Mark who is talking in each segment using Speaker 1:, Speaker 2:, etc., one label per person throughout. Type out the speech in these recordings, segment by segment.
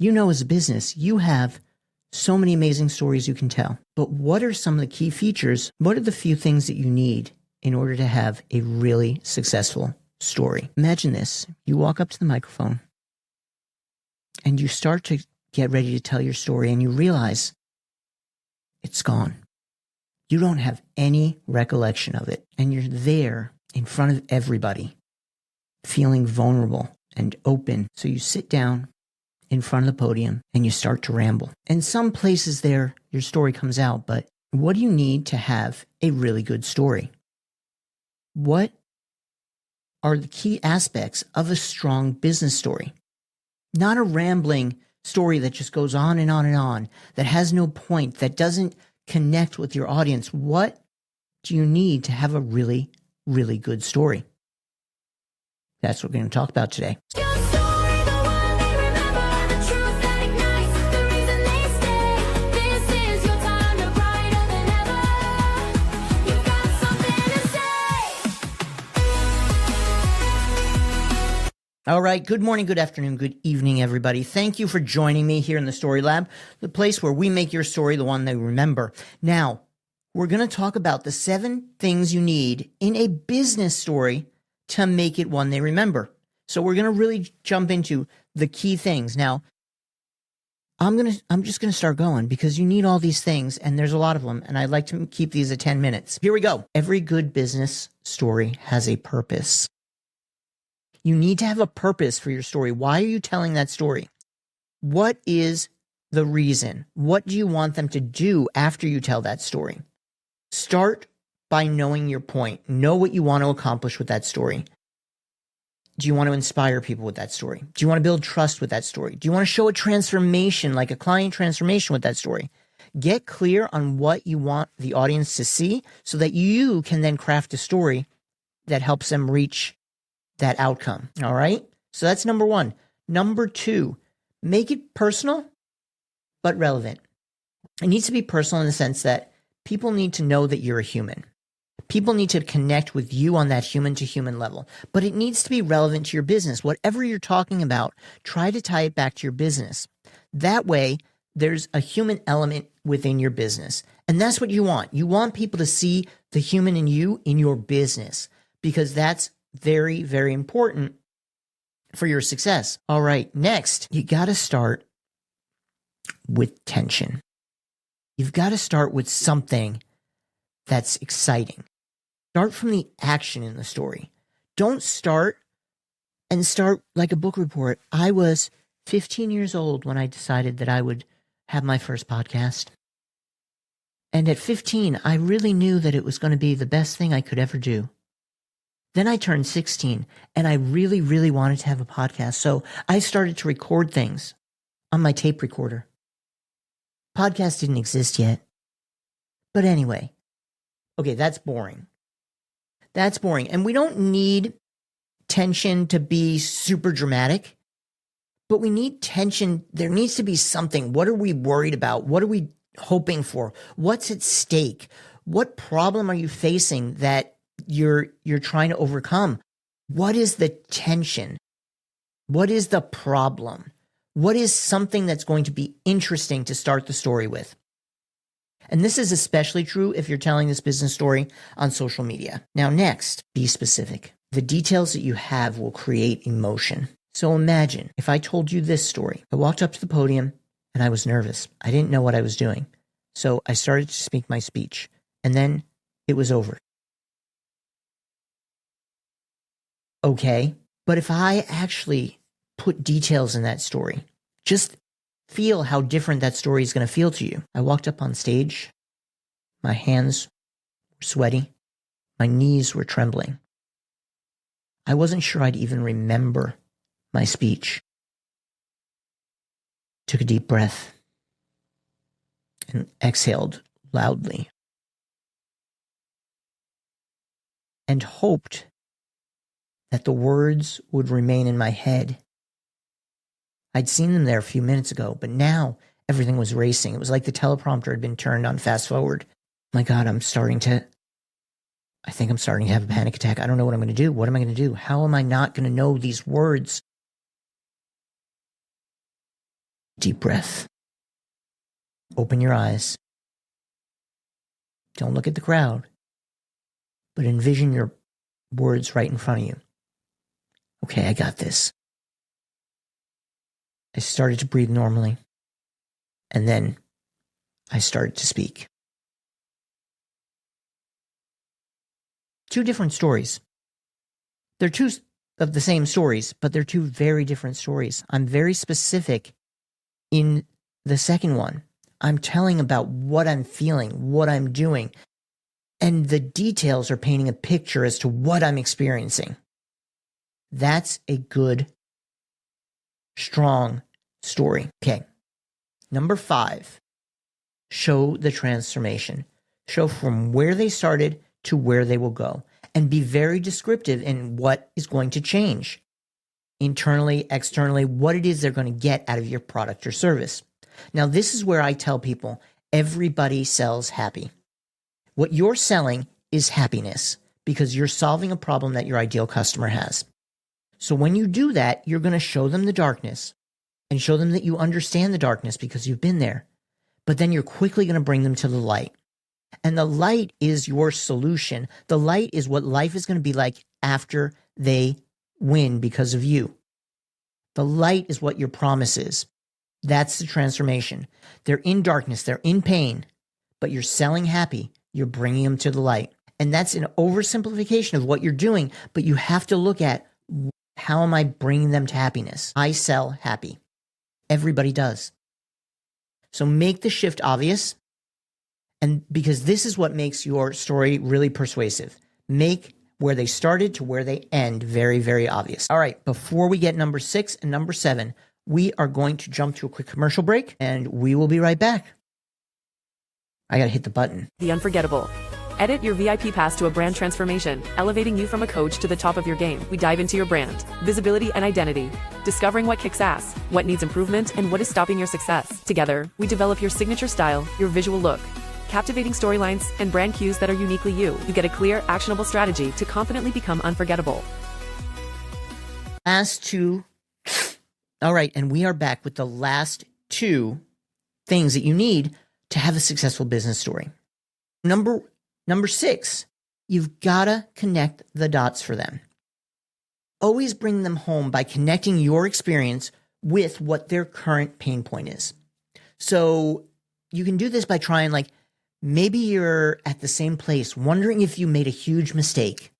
Speaker 1: You know, as a business, you have so many amazing stories you can tell. But what are some of the key features? What are the few things that you need in order to have a really successful story? Imagine this. You walk up to the microphone and you start to get ready to tell your story and you realize it's gone. You don't have any recollection of it. And you're there in front of everybody, feeling vulnerable and open. So you sit down in front of the podium and you start to ramble. In some places there, your story comes out, but what do you need to have a really good story? What are the key aspects of a strong business story? Not a rambling story that just goes on and on and on, that has no point, that doesn't connect with your audience. What do you need to have a really, really good story? That's what we're going to talk about today. All right. Good morning, good afternoon, good evening, everybody. Thank you for joining me here in the Story Lab, the place where we make your story the one they remember. Now, we're going to talk about the 7 things you need in a business story to make it one they remember. So we're going to really jump into the key things. Now, I'm just going to start going because you need all these things and there's a lot of them and I'd like to keep these at 10 minutes. Here we go. Every good business story has a purpose. You need to have a purpose for your story. Why are you telling that story? What is the reason? What do you want them to do after you tell that story? Start by knowing your point. Know what you want to accomplish with that story. Do you want to inspire people with that story? Do you want to build trust with that story? Do you want to show a transformation, like a client transformation with that story? Get clear on what you want the audience to see so that you can then craft a story that helps them reach that outcome. All right. So that's number 1. Number 2, make it personal, but relevant. It needs to be personal in the sense that people need to know that you're a human. People need to connect with you on that human to human level, but it needs to be relevant to your business. Whatever you're talking about, try to tie it back to your business. That way there's a human element within your business. And that's what you want. You want people to see the human in you in your business because that's very, very important for your success. All right. Next, you got to start with tension. You've got to start with something that's exciting. Start from the action in the story. Don't start like a book report. I was 15 years old when I decided that I would have my first podcast. And at 15, I really knew that it was going to be the best thing I could ever do. Then I turned 16 and I really, really wanted to have a podcast. So I started to record things on my tape recorder. Podcast didn't exist yet. But anyway, okay, that's boring. That's boring. And we don't need tension to be super dramatic, but we need tension. There needs to be something. What are we worried about? What are we hoping for? What's at stake? What problem are you facing that you're trying to overcome? What is the tension? What is the problem? What is something that's going to be interesting to start the story with? And this is especially true if you're telling this business story on social media. Now, next, be specific. The details that you have will create emotion. So imagine if I told you this story. I walked up to the podium and I was nervous. I didn't know what I was doing. So I started to speak my speech and then it was over. Okay, but if I actually put details in that story, just feel how different that story is going to feel to you. I walked up on stage. My hands were sweaty. My knees were trembling. I wasn't sure I'd even remember my speech. Took a deep breath and exhaled loudly and hoped that the words would remain in my head. I'd seen them there a few minutes ago, but now everything was racing. It was like the teleprompter had been turned on fast forward. My God, I think I'm starting to have a panic attack. I don't know what I'm going to do. What am I going to do? How am I not going to know these words? Deep breath. Open your eyes. Don't look at the crowd, but envision your words right in front of you. Okay, I got this. I started to breathe normally, and then I started to speak. Two different stories. They're two of the same stories, but they're two very different stories. I'm very specific in the second one. I'm telling about what I'm feeling, what I'm doing, and the details are painting a picture as to what I'm experiencing. That's a good, strong story. Okay. Number 5, show the transformation. Show from where they started to where they will go, and be very descriptive in what is going to change internally, externally, what it is they're going to get out of your product or service. Now, this is where I tell people everybody sells happy. What you're selling is happiness because you're solving a problem that your ideal customer has. So when you do that, you're going to show them the darkness and show them that you understand the darkness because you've been there. But then you're quickly going to bring them to the light. And the light is your solution. The light is what life is going to be like after they win because of you. The light is what your promise is. That's the transformation. They're in darkness, they're in pain, but you're selling happy. You're bringing them to the light. And that's an oversimplification of what you're doing, but you have to look at, how am I bringing them to happiness? I sell happy. Everybody does. So make the shift obvious. And because this is what makes your story really persuasive. Make where they started to where they end very, very obvious. All right, before we get number 6 and number 7, we are going to jump to a quick commercial break, and we will be right back. I gotta hit the button.
Speaker 2: The unforgettable. Edit your VIP pass to a brand transformation, elevating you from a coach to the top of your game. We dive into your brand, visibility, and identity, discovering what kicks ass, what needs improvement, and what is stopping your success. Together, we develop your signature style, your visual look, captivating storylines, and brand cues that are uniquely you. You get a clear, actionable strategy to confidently become unforgettable.
Speaker 1: Last 2. All right, and we are back with the last 2 things that you need to have a successful business story. Number 6, you've got to connect the dots for them. Always bring them home by connecting your experience with what their current pain point is. So you can do this by trying, like, maybe you're at the same place, wondering if you made a huge mistake,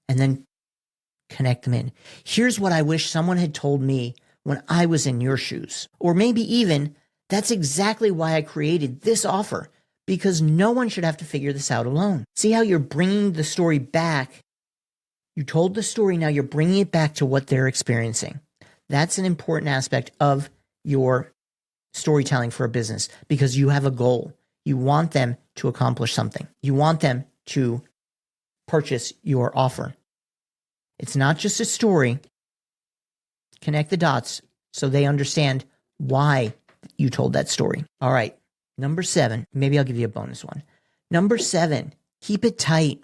Speaker 1: and then connect them in. Here's what I wish someone had told me when I was in your shoes. Or maybe even, that's exactly why I created this offer, because no one should have to figure this out alone. See how you're bringing the story back? You told the story, now you're bringing it back to what they're experiencing. That's an important aspect of your storytelling for a business, because you have a goal. You want them to accomplish something. You want them to purchase your offer. It's not just a story. Connect the dots so they understand why you told that story. All right, number 7. Maybe I'll give you a bonus one. Number 7, keep it tight.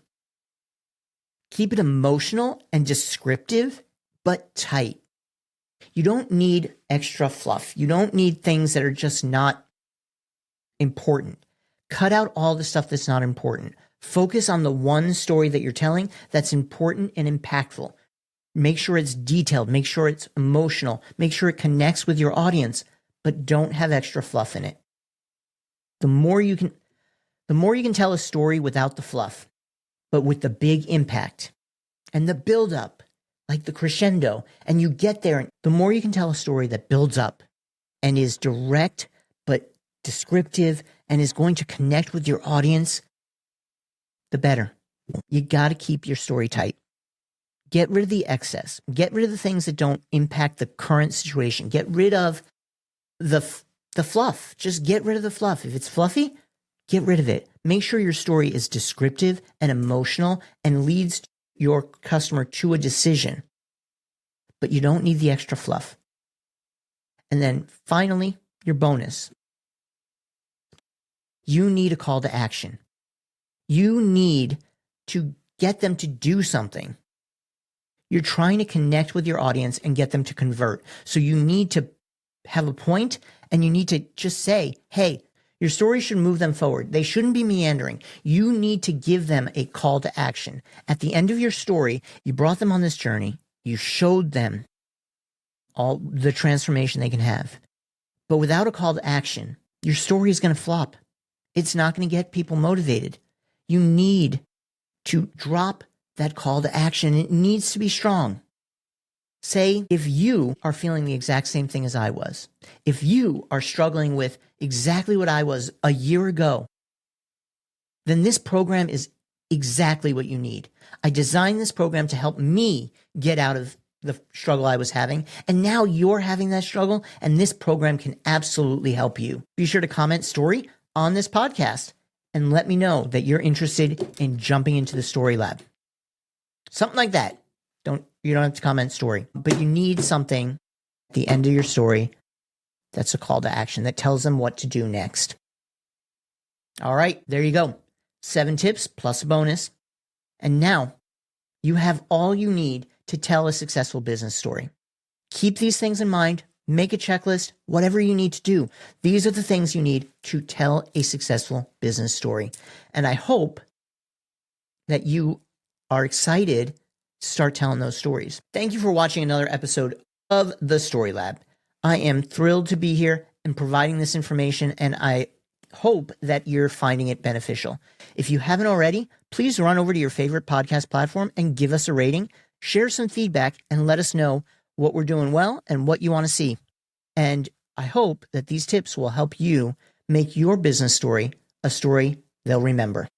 Speaker 1: Keep it emotional and descriptive, but tight. You don't need extra fluff. You don't need things that are just not important. Cut out all the stuff that's not important. Focus on the one story that you're telling that's important and impactful. Make sure it's detailed. Make sure it's emotional. Make sure it connects with your audience, but don't have extra fluff in it. The more you can tell a story without the fluff, but with the big impact and the build up, like the crescendo, and you get there. And the more you can tell a story that builds up and is direct, but descriptive, and is going to connect with your audience, the better. You got to keep your story tight. Get rid of the excess. Get rid of the things that don't impact the current situation. Get rid of the fluff. Just get rid of the fluff. If it's fluffy, get rid of it. Make sure your story is descriptive and emotional and leads your customer to a decision. But you don't need the extra fluff. And then finally, your bonus. You need a call to action. You need to get them to do something. You're trying to connect with your audience and get them to convert. So you need to have a point And you need to just say, hey, your story should move them forward. They shouldn't be meandering. You need to give them a call to action. At the end of your story, you brought them on this journey. You showed them all the transformation they can have. But without a call to action, your story is going to flop. It's not going to get people motivated. You need to drop that call to action. It needs to be strong. Say, if you are feeling the exact same thing as I was, if you are struggling with exactly what I was a year ago, then this program is exactly what you need. I designed this program to help me get out of the struggle I was having. And now you're having that struggle, and this program can absolutely help you. Be sure to comment story on this podcast and let me know that you're interested in jumping into the Story Lab. Something like that. You don't have to comment story, but you need something at the end of your story that's a call to action that tells them what to do next. All right, there you go. 7 tips plus a bonus. And now you have all you need to tell a successful business story. Keep these things in mind. Make a checklist, whatever you need to do. These are the things you need to tell a successful business story. And I hope that you are excited to start telling those stories. Thank you for watching another episode of the Story Lab. I am thrilled to be here and providing this information, and I hope that you're finding it beneficial. If you haven't already, please run over to your favorite podcast platform and give us a rating, share some feedback, and let us know what we're doing well and what you want to see. And I hope that these tips will help you make your business story a story they'll remember.